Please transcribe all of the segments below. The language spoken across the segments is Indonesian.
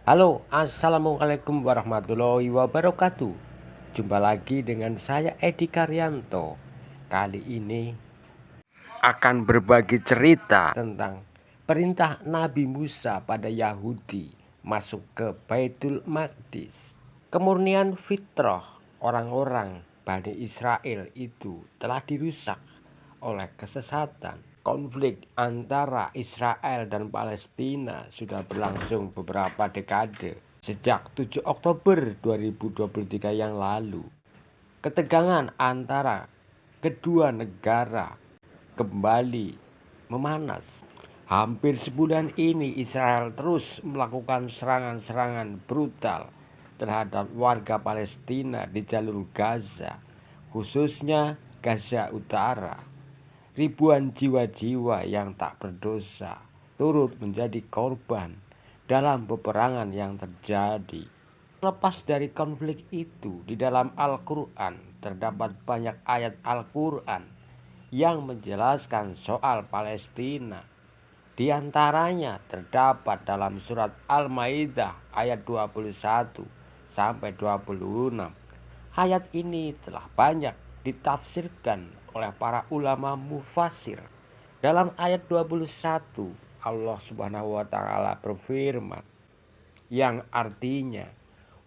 Halo, assalamualaikum warahmatullahi wabarakatuh. Jumpa lagi dengan saya Edi Karyanto. Kali ini akan berbagi cerita tentang perintah Nabi Musa pada Yahudi masuk ke Baitul Maqdis. Kemurnian fitrah orang-orang Bani Israel itu telah dirusak oleh kesesatan. Konflik antara Israel dan Palestina sudah berlangsung beberapa dekade sejak 7 Oktober 2023 yang lalu. Ketegangan antara kedua negara kembali memanas. Hampir sebulan ini Israel terus melakukan serangan-serangan brutal terhadap warga Palestina di jalur Gaza, khususnya Gaza Utara. Ribuan jiwa-jiwa yang tak berdosa turut menjadi korban dalam peperangan yang terjadi. Lepas dari konflik itu, di dalam Al-Quran terdapat banyak ayat Al-Quran yang menjelaskan soal Palestina. Di antaranya terdapat dalam surat Al-Maidah ayat 21 sampai 26. Ayat ini telah banyak ditafsirkan oleh para ulama mufassir. Dalam ayat 21 Allah Subhanahu wa taala berfirman yang artinya,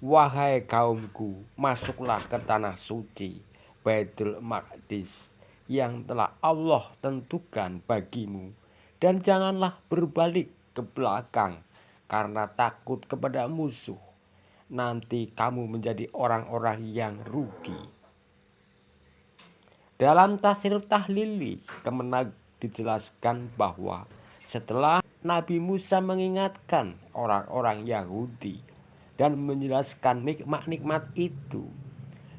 "Wahai kaumku, masuklah ke tanah suci Baitul Maqdis yang telah Allah tentukan bagimu, dan janganlah berbalik ke belakang karena takut kepada musuh. Nanti kamu menjadi orang-orang yang rugi." Dalam tafsir Tahlili Kemenag dijelaskan bahwa setelah Nabi Musa mengingatkan orang-orang Yahudi dan menjelaskan nikmat-nikmat itu,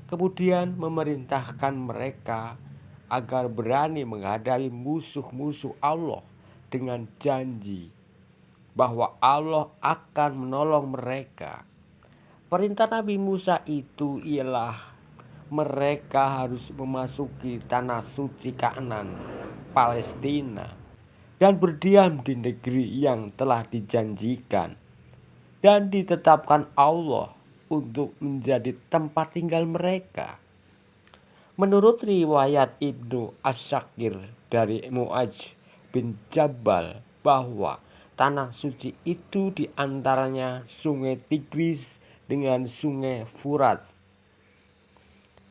kemudian memerintahkan mereka agar berani menghadapi musuh-musuh Allah dengan janji bahwa Allah akan menolong mereka. Perintah Nabi Musa itu ialah mereka harus memasuki tanah suci Kanaan, Palestina, dan berdiam di negeri yang telah dijanjikan dan ditetapkan Allah untuk menjadi tempat tinggal mereka. Menurut riwayat Ibnu Asyakir dari Mu'adz bin Jabal bahwa tanah suci itu diantaranya sungai Tigris dengan sungai Furat.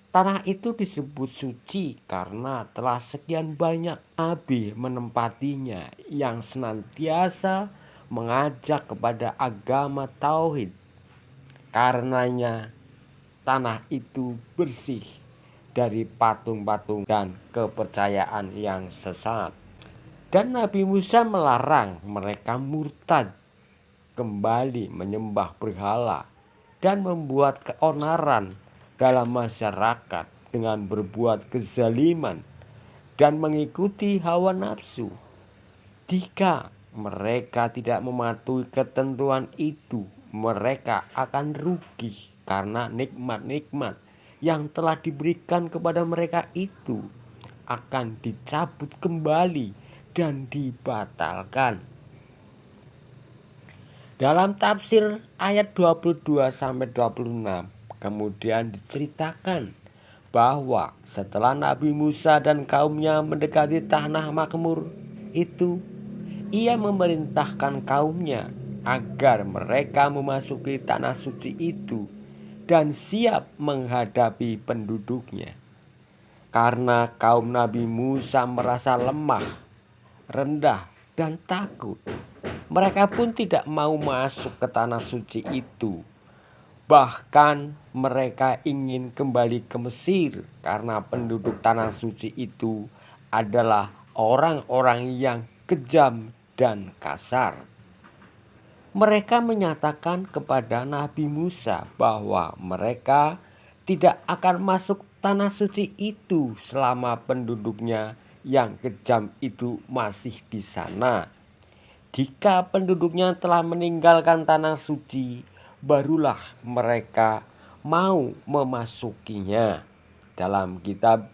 Tanah itu disebut suci karena telah sekian banyak nabi menempatinya yang senantiasa mengajak kepada agama tauhid. Karenanya tanah itu bersih dari patung-patung dan kepercayaan yang sesat. Dan Nabi Musa melarang mereka murtad, kembali menyembah berhala, dan membuat keonaran dalam masyarakat dengan berbuat kezaliman dan mengikuti hawa nafsu. Jika mereka tidak mematuhi ketentuan itu, mereka akan rugi karena nikmat-nikmat yang telah diberikan kepada mereka itu akan dicabut kembali dan dibatalkan. Dalam tafsir ayat 22 sampai 26 kemudian diceritakan bahwa setelah Nabi Musa dan kaumnya mendekati tanah makmur itu, ia memerintahkan kaumnya agar mereka memasuki tanah suci itu dan siap menghadapi penduduknya. Karena kaum Nabi Musa merasa lemah, rendah, dan takut, mereka pun tidak mau masuk ke tanah suci itu. Bahkan mereka ingin kembali ke Mesir karena penduduk tanah suci itu adalah orang-orang yang kejam dan kasar. Mereka menyatakan kepada Nabi Musa bahwa mereka tidak akan masuk tanah suci itu selama penduduknya yang kejam itu masih di sana. Jika penduduknya telah meninggalkan tanah suci, barulah mereka mau memasukinya. Dalam kitab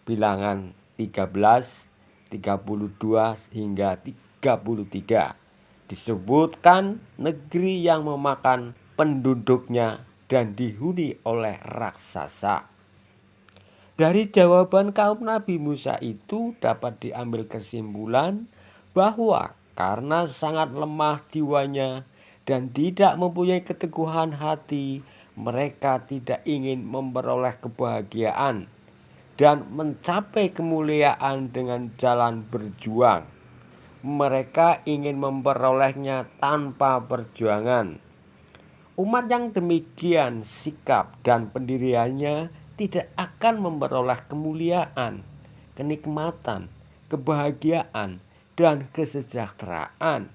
Bilangan 13, 32 hingga 33 Disebutkan negeri yang memakan penduduknya dan dihuni oleh raksasa. Dari jawaban kaum Nabi Musa itu dapat diambil kesimpulan bahwa karena sangat lemah jiwanya dan tidak mempunyai keteguhan hati, mereka tidak ingin memperoleh kebahagiaan dan mencapai kemuliaan dengan jalan berjuang. Mereka ingin memperolehnya tanpa perjuangan. Umat yang demikian sikap dan pendiriannya tidak akan memperoleh kemuliaan, kenikmatan, kebahagiaan, dan kesejahteraan.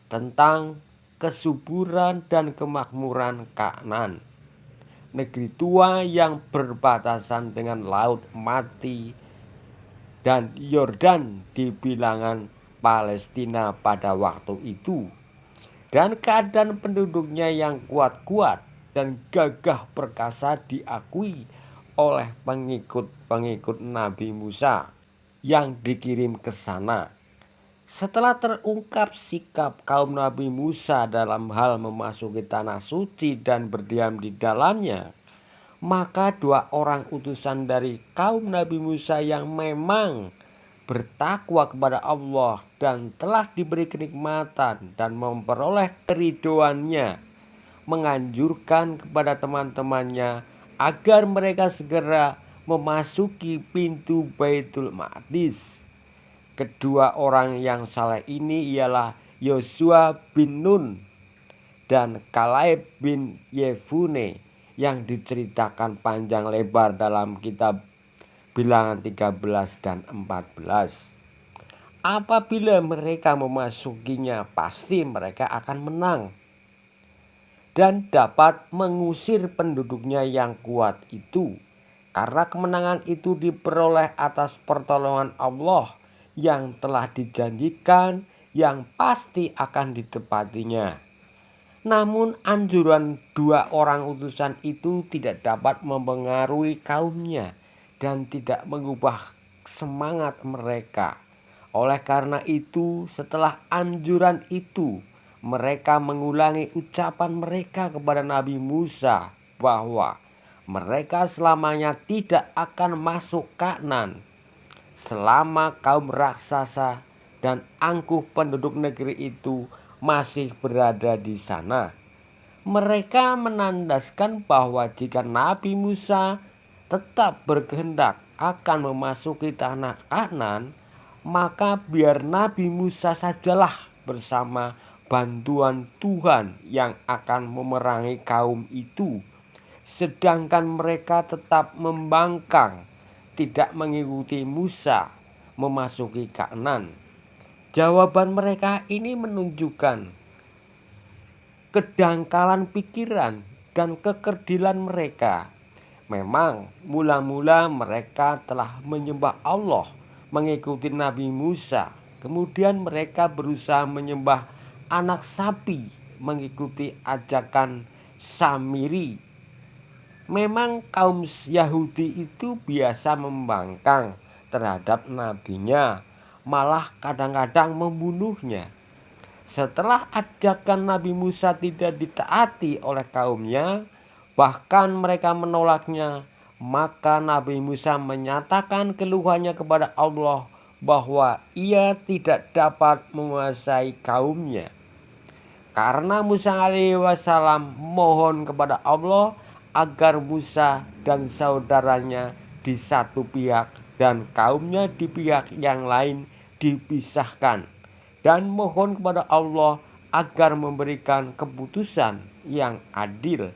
Tentang kesuburan dan kemakmuran Kanaan, negeri tua yang berbatasan dengan Laut Mati dan Yordan di bilangan Palestina pada waktu itu, dan keadaan penduduknya yang kuat-kuat dan gagah perkasa diakui oleh pengikut-pengikut Nabi Musa yang dikirim ke sana. Setelah terungkap sikap kaum Nabi Musa dalam hal memasuki tanah suci dan berdiam di dalamnya, maka dua orang utusan dari kaum Nabi Musa yang memang bertakwa kepada Allah dan telah diberi kenikmatan dan memperoleh keridoannya, menganjurkan kepada teman-temannya agar mereka segera memasuki pintu Baitul Maqdis. Kedua orang yang saleh ini ialah Yosua bin Nun dan Kalaib bin Yefune yang diceritakan panjang lebar dalam kitab Bilangan 13 dan 14. Apabila mereka memasukinya, pasti mereka akan menang dan dapat mengusir penduduknya yang kuat itu, karena kemenangan itu diperoleh atas pertolongan Allah yang telah dijanjikan, yang pasti akan ditepatinya. Namun anjuran dua orang utusan itu tidak dapat mempengaruhi kaumnya dan tidak mengubah semangat mereka. Oleh karena itu, setelah anjuran itu, mereka mengulangi ucapan mereka kepada Nabi Musa bahwa mereka selamanya tidak akan masuk Kanaan selama kaum raksasa dan angkuh penduduk negeri itu masih berada di sana. Mereka menandaskan bahwa jika Nabi Musa tetap berkehendak akan memasuki tanah Kanaan, maka biar Nabi Musa sajalah bersama bantuan Tuhan yang akan memerangi kaum itu, sedangkan mereka tetap membangkang, tidak mengikuti Musa memasuki Kanaan. Jawaban mereka ini menunjukkan kedangkalan pikiran dan kekerdilan mereka. Memang mula-mula mereka telah menyembah Allah, mengikuti Nabi Musa. Kemudian mereka berusaha menyembah anak sapi, mengikuti ajakan Samiri. Memang kaum Yahudi itu biasa membangkang terhadap nabinya, malah kadang-kadang membunuhnya. Setelah ajakan Nabi Musa tidak ditaati oleh kaumnya, bahkan mereka menolaknya, maka Nabi Musa menyatakan keluhannya kepada Allah bahwa ia tidak dapat menguasai kaumnya. Karena Musa alaihi wasallam mohon kepada Allah agar Musa dan saudaranya di satu pihak dan kaumnya di pihak yang lain dipisahkan, dan mohon kepada Allah agar memberikan keputusan yang adil.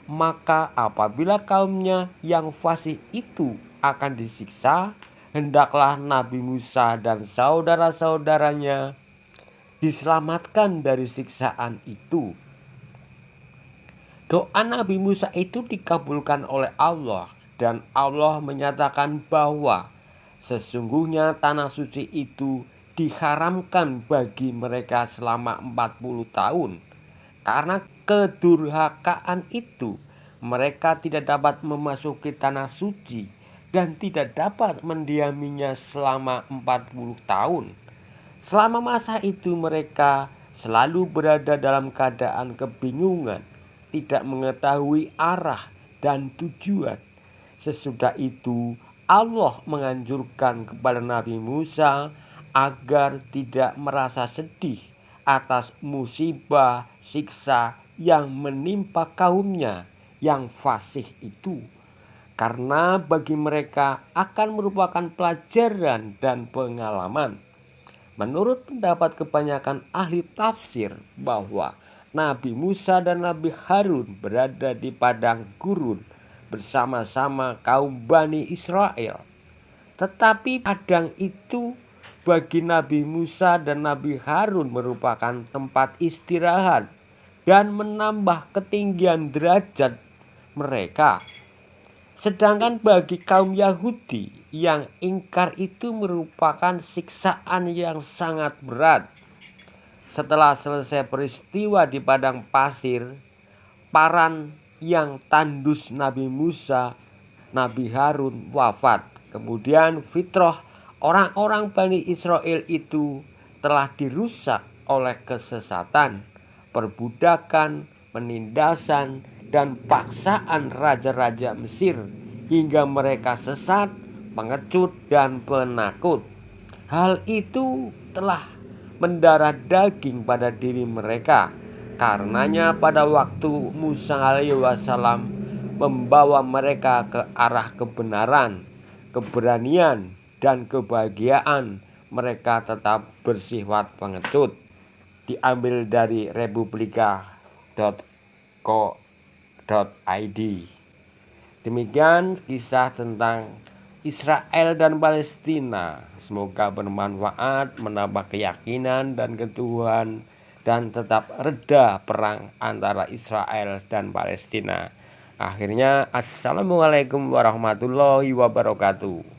Maka apabila kaumnya yang fasik itu akan disiksa, hendaklah Nabi Musa dan saudara-saudaranya diselamatkan dari siksaan itu. Doa Nabi Musa itu dikabulkan oleh Allah, dan Allah menyatakan bahwa sesungguhnya tanah suci itu diharamkan bagi mereka selama 40 tahun. Karena kedurhakaan itu, mereka tidak dapat memasuki tanah suci dan tidak dapat mendiaminya selama 40 tahun. Selama masa itu mereka selalu berada dalam keadaan kebingungan, tidak mengetahui arah dan tujuan. Sesudah itu, Allah menganjurkan kepada Nabi Musa agar tidak merasa sedih atas musibah siksa yang menimpa kaumnya yang fasih itu, karena bagi mereka akan merupakan pelajaran dan pengalaman. Menurut pendapat kebanyakan ahli tafsir bahwa Nabi Musa dan Nabi Harun berada di padang gurun bersama-sama kaum Bani Israel. Tetapi padang itu bagi Nabi Musa dan Nabi Harun merupakan tempat istirahat dan menambah ketinggian derajat mereka. Sedangkan bagi kaum Yahudi yang ingkar itu merupakan siksaan yang sangat berat. Setelah selesai peristiwa di padang pasir, paran yang tandus Nabi Musa, Nabi Harun wafat. Kemudian fitrah orang-orang Bani Israel itu telah dirusak oleh kesesatan, perbudakan, penindasan, dan paksaan raja-raja Mesir hingga mereka sesat, pengecut, dan penakut. Hal itu telah mendarah daging pada diri mereka. Karenanya pada waktu Musa alaihi wasallam membawa mereka ke arah kebenaran, keberanian, dan kebahagiaan, mereka tetap bersifat pengecut. Diambil dari republika.co.id. Demikian kisah tentang Israel dan Palestina. Semoga bermanfaat, menambah keyakinan dan ketuhanan, dan tetap reda perang antara Israel dan Palestina. Akhirnya, assalamualaikum warahmatullahi wabarakatuh.